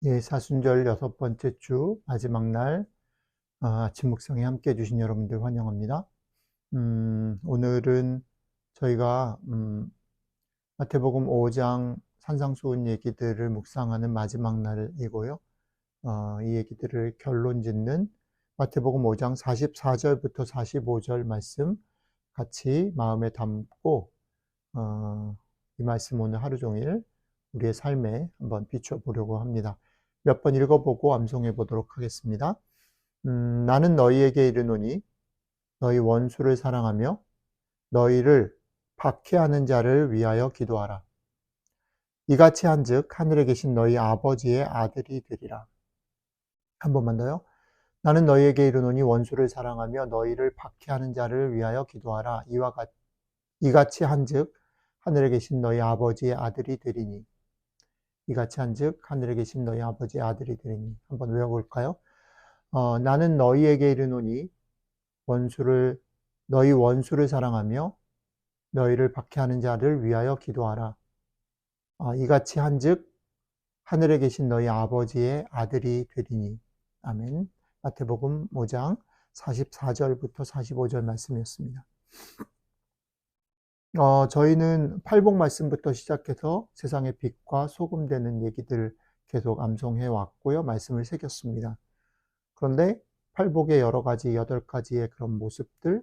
예, 사순절 6번째 주 마지막 날 아침 묵상에 함께 해주신 여러분들 환영합니다. 오늘은 저희가 마태복음 5장 산상수훈 얘기들을 묵상하는 마지막 날이고요. 이 얘기들을 결론 짓는 마태복음 5장 44절부터 45절 말씀 같이 마음에 담고 이 말씀 오늘 하루 종일 우리의 삶에 한번 비춰보려고 합니다. 몇 번 읽어보고 암송해 보도록 하겠습니다. 나는 너희에게 이르노니 너희 원수를 사랑하며 너희를 박해하는 자를 위하여 기도하라. 이같이 한즉 하늘에 계신 너희 아버지의 아들이 되리라. 한 번만 더요. 나는 너희에게 이르노니 원수를 사랑하며 너희를 박해하는 자를 위하여 기도하라. 이같이 한즉 하늘에 계신 너희 아버지의 아들이 되리니. 이같이 한즉 하늘에 계신 너희 아버지의 아들이 되리니. 한번 외워볼까요? 나는 너희에게 이르노니 너희 원수를 사랑하며 너희를 박해하는 자를 위하여 기도하라. 이같이 한즉 하늘에 계신 너희 아버지의 아들이 되리니. 아멘. 마태복음 5장 44절부터 45절 말씀이었습니다. 저희는 팔복 말씀부터 시작해서 세상의 빛과 소금 되는 얘기들 계속 암송해 왔고요. 말씀을 새겼습니다. 그런데 팔복의 여러 가지 8가지의 그런 모습들,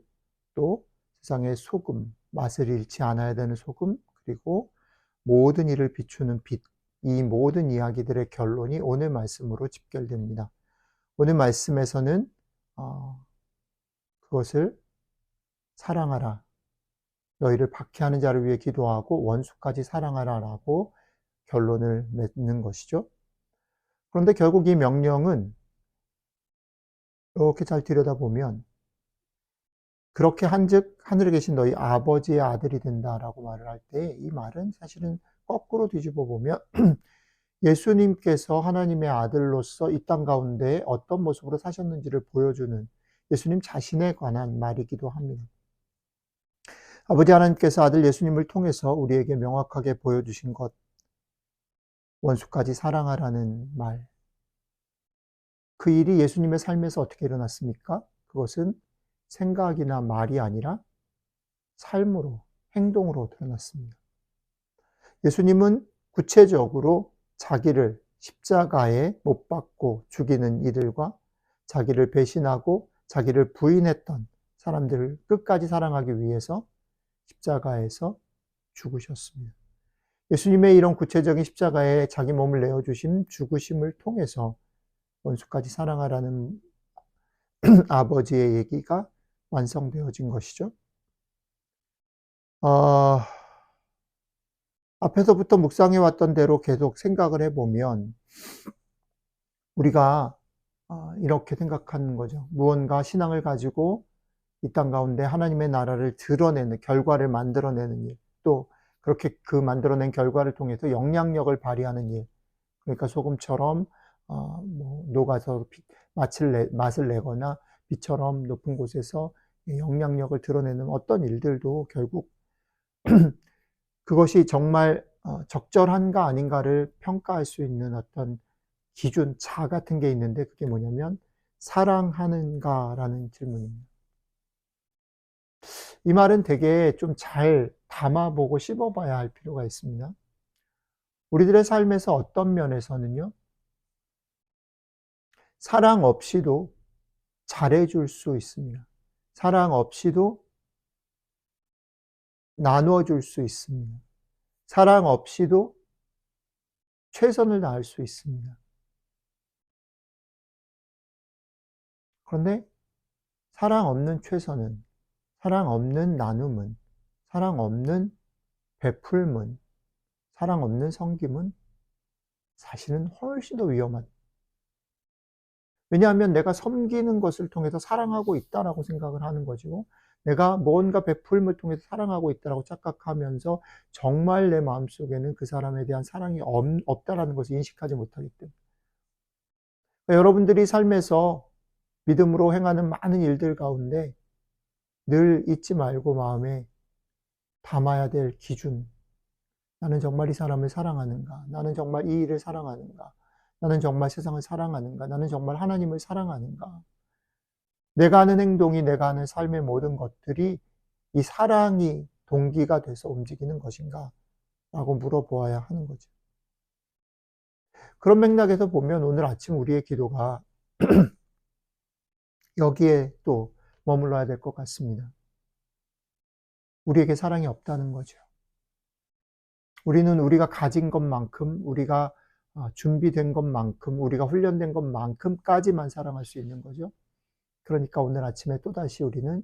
또 세상의 소금, 맛을 잃지 않아야 되는 소금, 그리고 모든 일을 비추는 빛, 이 모든 이야기들의 결론이 오늘 말씀으로 집결됩니다. 오늘 말씀에서는 그것을 사랑하라, 너희를 박해하는 자를 위해 기도하고 원수까지 사랑하라 라고 결론을 맺는 것이죠. 그런데 결국 이 명령은 이렇게 잘 들여다보면 그렇게 한즉 하늘에 계신 너희 아버지의 아들이 된다라고 말을 할 때 이 말은 사실은 거꾸로 뒤집어 보면 예수님께서 하나님의 아들로서 이 땅 가운데 어떤 모습으로 사셨는지를 보여주는 예수님 자신에 관한 말이기도 합니다. 아버지 하나님께서 아들 예수님을 통해서 우리에게 명확하게 보여주신 것, 원수까지 사랑하라는 말. 그 일이 예수님의 삶에서 어떻게 일어났습니까? 그것은 생각이나 말이 아니라 삶으로, 행동으로 드러났습니다. 예수님은 구체적으로 자기를 십자가에 못 박고 죽이는 이들과 자기를 배신하고 자기를 부인했던 사람들을 끝까지 사랑하기 위해서 십자가에서 죽으셨습니다. 예수님의 이런 구체적인 십자가에 자기 몸을 내어주신 죽으심을 통해서 원수까지 사랑하라는 아버지의 얘기가 완성되어진 것이죠. 앞에서부터 묵상해 왔던 대로 계속 생각을 해보면 우리가 이렇게 생각하는 거죠. 무언가 신앙을 가지고 이 땅 가운데 하나님의 나라를 드러내는, 결과를 만들어내는 일, 또 그렇게 그 만들어낸 결과를 통해서 영향력을 발휘하는 일, 그러니까 소금처럼 녹아서 맛을 내거나 빛처럼 높은 곳에서 영향력을 드러내는 어떤 일들도 결국 그것이 정말 적절한가 아닌가를 평가할 수 있는 어떤 기준, 자 같은 게 있는데 그게 뭐냐면 사랑하는가라는 질문입니다. 이 말은 되게 좀 잘 담아보고 씹어봐야 할 필요가 있습니다. 우리들의 삶에서 어떤 면에서는요, 사랑 없이도 잘해줄 수 있습니다. 사랑 없이도 나누어줄 수 있습니다. 사랑 없이도 최선을 다할 수 있습니다. 그런데 사랑 없는 최선은, 사랑 없는 나눔은, 사랑 없는 베풀문, 사랑 없는 섬김은 사실은 훨씬 더 위험한. 왜냐하면 내가 섬기는 것을 통해서 사랑하고 있다라고 생각을 하는 것이고, 내가 뭔가 베풀음을 통해서 사랑하고 있다라고 착각하면서 정말 내 마음속에는 그 사람에 대한 사랑이 없다라는 것을 인식하지 못하기 때문에. 그러니까 여러분들이 삶에서 믿음으로 행하는 많은 일들 가운데 늘 잊지 말고 마음에 담아야 될 기준. 나는 정말 이 사람을 사랑하는가? 나는 정말 이 일을 사랑하는가? 나는 정말 세상을 사랑하는가? 나는 정말 하나님을 사랑하는가? 내가 하는 행동이, 내가 하는 삶의 모든 것들이 이 사랑이 동기가 돼서 움직이는 것인가? 라고 물어보아야 하는 거죠. 그런 맥락에서 보면 오늘 아침 우리의 기도가 여기에 또 머물러야 될 것 같습니다. 우리에게 사랑이 없다는 거죠. 우리는 우리가 가진 것만큼, 우리가 준비된 것만큼, 우리가 훈련된 것만큼까지만 사랑할 수 있는 거죠. 그러니까 오늘 아침에 또다시 우리는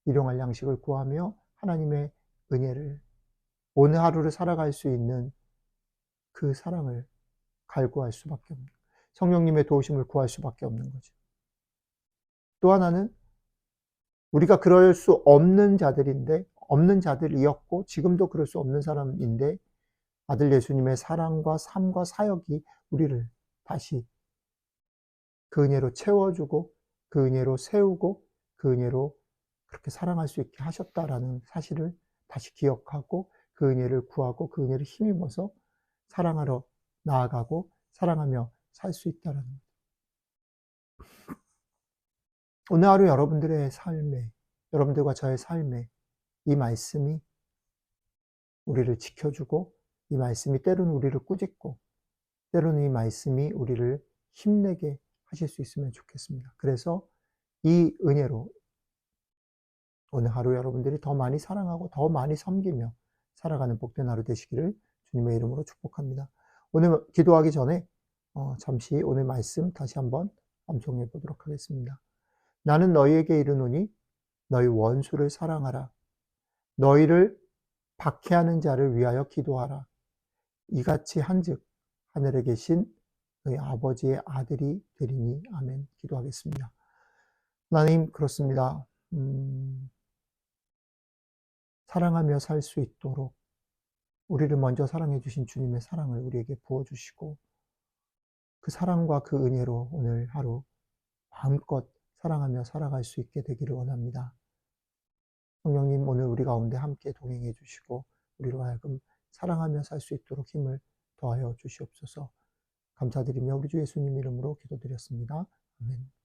일용할 양식을 구하며 하나님의 은혜를, 오늘 하루를 살아갈 수 있는 그 사랑을 갈구할 수밖에 없는, 성령님의 도우심을 구할 수밖에 없는 거죠. 또 하나는 우리가 그럴 수 없는 자들인데, 없는 자들이었고 지금도 그럴 수 없는 사람인데, 아들 예수님의 사랑과 삶과 사역이 우리를 다시 그 은혜로 채워주고, 그 은혜로 세우고, 그 은혜로 그렇게 사랑할 수 있게 하셨다라는 사실을 다시 기억하고, 그 은혜를 구하고, 그 은혜를 힘입어서 사랑하러 나아가고 사랑하며 살 수 있다라는 것. 오늘 하루 여러분들의 삶에, 여러분들과 저의 삶에 이 말씀이 우리를 지켜주고, 이 말씀이 때로는 우리를 꾸짖고, 때로는 이 말씀이 우리를 힘내게 하실 수 있으면 좋겠습니다. 그래서 이 은혜로 오늘 하루 여러분들이 더 많이 사랑하고 더 많이 섬기며 살아가는 복된 하루 되시기를 주님의 이름으로 축복합니다. 오늘 기도하기 전에 잠시 오늘 말씀 다시 한번 암송해 보도록 하겠습니다. 나는 너희에게 이르노니 너희 원수를 사랑하라. 너희를 박해하는 자를 위하여 기도하라. 이같이 한즉 하늘에 계신 너희 아버지의 아들이 되리니. 아멘. 기도하겠습니다. 하나님, 그렇습니다. 사랑하며 살 수 있도록 우리를 먼저 사랑해 주신 주님의 사랑을 우리에게 부어주시고, 그 사랑과 그 은혜로 오늘 하루 마음껏 사랑하며 살아갈 수 있게 되기를 원합니다. 성령님, 오늘 우리 가운데 함께 동행해 주시고 우리로 하여금 사랑하며 살 수 있도록 힘을 더하여 주시옵소서. 감사드리며 우리 주 예수님 이름으로 기도드렸습니다. 아멘.